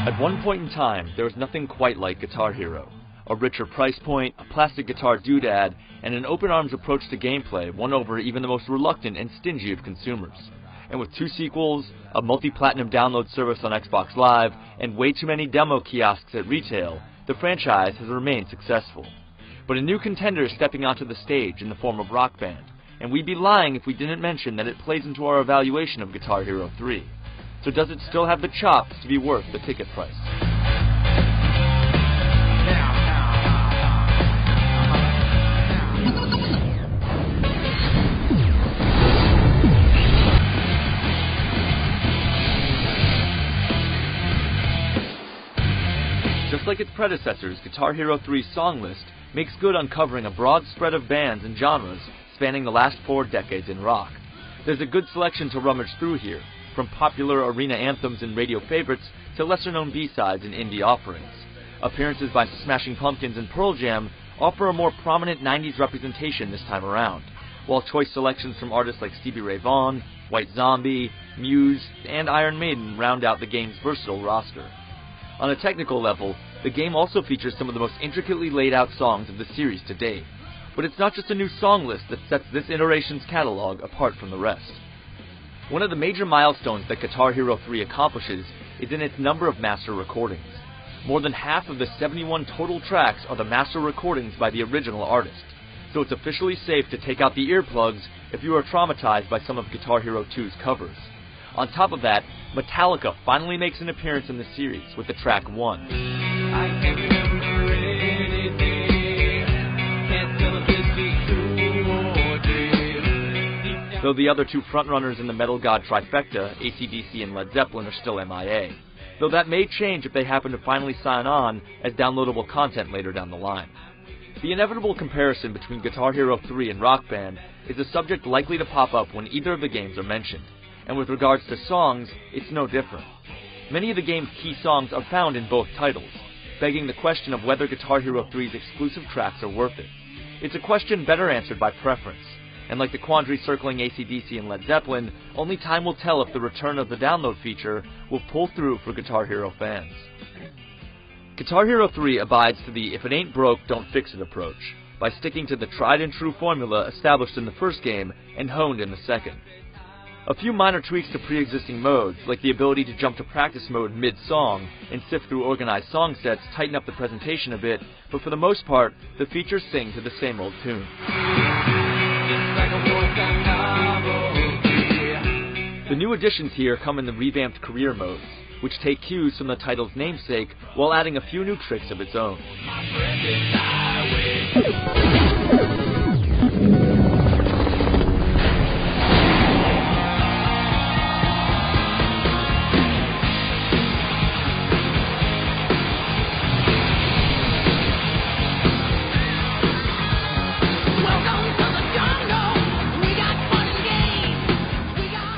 At one point in time, there was nothing quite like Guitar Hero. A richer price point, a plastic guitar doodad, and an open-arms approach to gameplay won over even the most reluctant and stingy of consumers. And with 2 sequels, a multi-platinum download service on Xbox Live, and way too many demo kiosks at retail, the franchise has remained successful. But a new contender is stepping onto the stage in the form of Rock Band, and we'd be lying if we didn't mention that it plays into our evaluation of Guitar Hero 3. So does it still have the chops to be worth the ticket price? Just like its predecessors, Guitar Hero 3's song list makes good on covering a broad spread of bands and genres spanning the last 4 decades in rock. There's a good selection to rummage through here, from popular arena anthems and radio favorites to lesser-known B-sides and indie offerings. Appearances by Smashing Pumpkins and Pearl Jam offer a more prominent 90s representation this time around, while choice selections from artists like Stevie Ray Vaughan, White Zombie, Muse, and Iron Maiden round out the game's versatile roster. On a technical level, the game also features some of the most intricately laid out songs of the series to date. But it's not just a new song list that sets this iteration's catalog apart from the rest. One of the major milestones that Guitar Hero 3 accomplishes is in its number of master recordings. More than half of the 71 total tracks are the master recordings by the original artist, so it's officially safe to take out the earplugs if you are traumatized by some of Guitar Hero 2's covers. On top of that, Metallica finally makes an appearance in the series with the track 1. I can't remember anything, can't tell if this is true or dream. Though the other 2 frontrunners in the Metal God trifecta, AC/DC and Led Zeppelin, are still MIA. Though that may change if they happen to finally sign on as downloadable content later down the line. The inevitable comparison between Guitar Hero 3 and Rock Band is a subject likely to pop up when either of the games are mentioned. And with regards to songs, it's no different. Many of the game's key songs are found in both titles, begging the question of whether Guitar Hero 3's exclusive tracks are worth it. It's a question better answered by preference, and like the quandary circling AC/DC and Led Zeppelin, only time will tell if the return of the download feature will pull through for Guitar Hero fans. Guitar Hero 3 abides to the if it ain't broke, don't fix it approach, by sticking to the tried and true formula established in the first game and honed in the second. A few minor tweaks to pre-existing modes, like the ability to jump to practice mode mid-song and sift through organized song sets, tighten up the presentation a bit, but for the most part, the features sing to the same old tune. The new additions here come in the revamped career modes, which take cues from the title's namesake while adding a few new tricks of its own.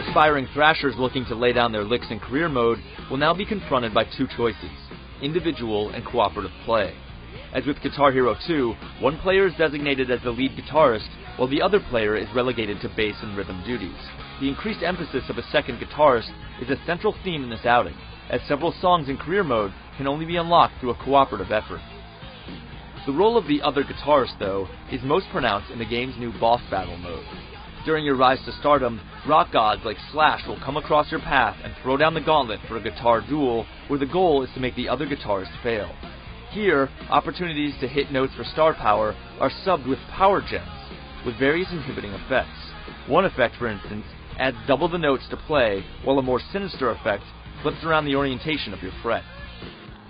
Aspiring thrashers looking to lay down their licks in career mode will now be confronted by 2 choices, individual and cooperative play. As with Guitar Hero 2, one player is designated as the lead guitarist, while the other player is relegated to bass and rhythm duties. The increased emphasis of a second guitarist is a central theme in this outing, as several songs in career mode can only be unlocked through a cooperative effort. The role of the other guitarist, though, is most pronounced in the game's new boss battle mode. During your rise to stardom, rock gods like Slash will come across your path and throw down the gauntlet for a guitar duel where the goal is to make the other guitarist fail. Here, opportunities to hit notes for star power are subbed with power gems, with various inhibiting effects. One effect, for instance, adds double the notes to play, while a more sinister effect flips around the orientation of your fret.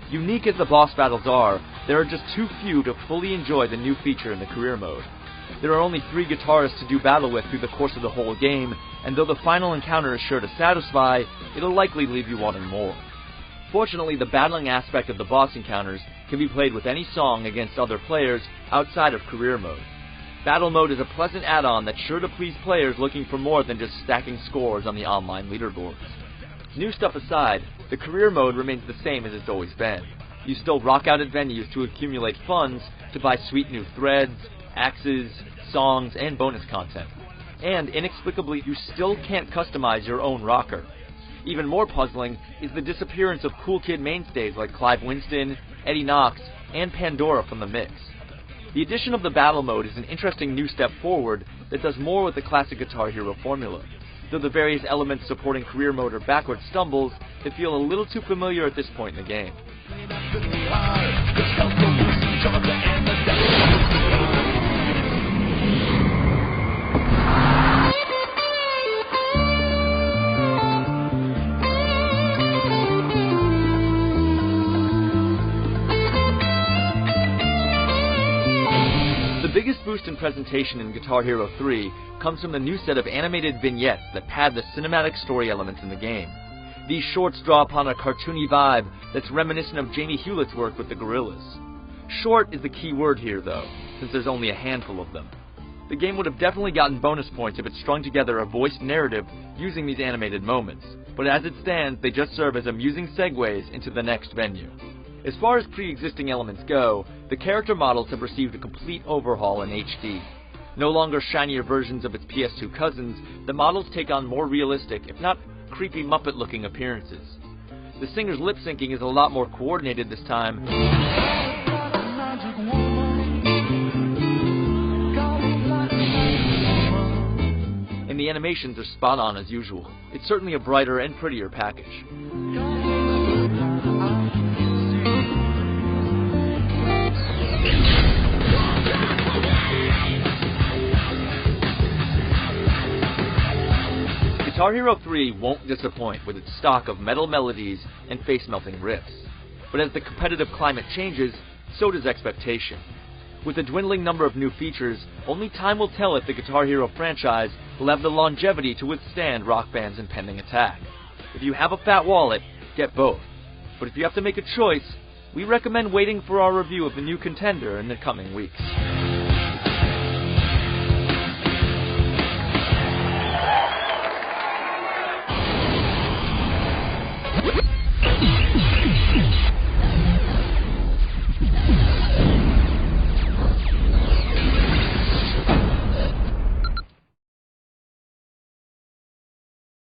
Unique as the boss battles are, there are just too few to fully enjoy the new feature in the career mode. There are only 3 guitarists to do battle with through the course of the whole game, and though the final encounter is sure to satisfy, it'll likely leave you wanting more. Fortunately, the battling aspect of the boss encounters can be played with any song against other players outside of career mode. Battle mode is a pleasant add-on that's sure to please players looking for more than just stacking scores on the online leaderboards. New stuff aside, the career mode remains the same as it's always been. You still rock out at venues to accumulate funds to buy sweet new threads, axes, songs, and bonus content. And inexplicably, you still can't customize your own rocker. Even more puzzling is the disappearance of Cool Kid mainstays like Clive Winston, Eddie Knox, and Pandora from the mix. The addition of the battle mode is an interesting new step forward that does more with the classic Guitar Hero formula. Though the various elements supporting career mode are backward stumbles, they feel a little too familiar at this point in the game. The biggest boost in presentation in Guitar Hero 3 comes from the new set of animated vignettes that pad the cinematic story elements in the game. These shorts draw upon a cartoony vibe that's reminiscent of Jamie Hewlett's work with the Gorillaz. Short is the key word here though, since there's only a handful of them. The game would have definitely gotten bonus points if it strung together a voiced narrative using these animated moments, but as it stands, they just serve as amusing segues into the next venue. As far as pre-existing elements go, the character models have received a complete overhaul in HD. No longer shinier versions of its PS2 cousins, the models take on more realistic, if not creepy Muppet-looking appearances. The singer's lip-syncing is a lot more coordinated this time, and the animations are spot on as usual. It's certainly a brighter and prettier package. Guitar Hero 3 won't disappoint with its stock of metal melodies and face-melting riffs. But as the competitive climate changes, so does expectation. With a dwindling number of new features, only time will tell if the Guitar Hero franchise will have the longevity to withstand Rock Band's impending attack. If you have a fat wallet, get both. But if you have to make a choice, we recommend waiting for our review of the new contender in the coming weeks. Yeah.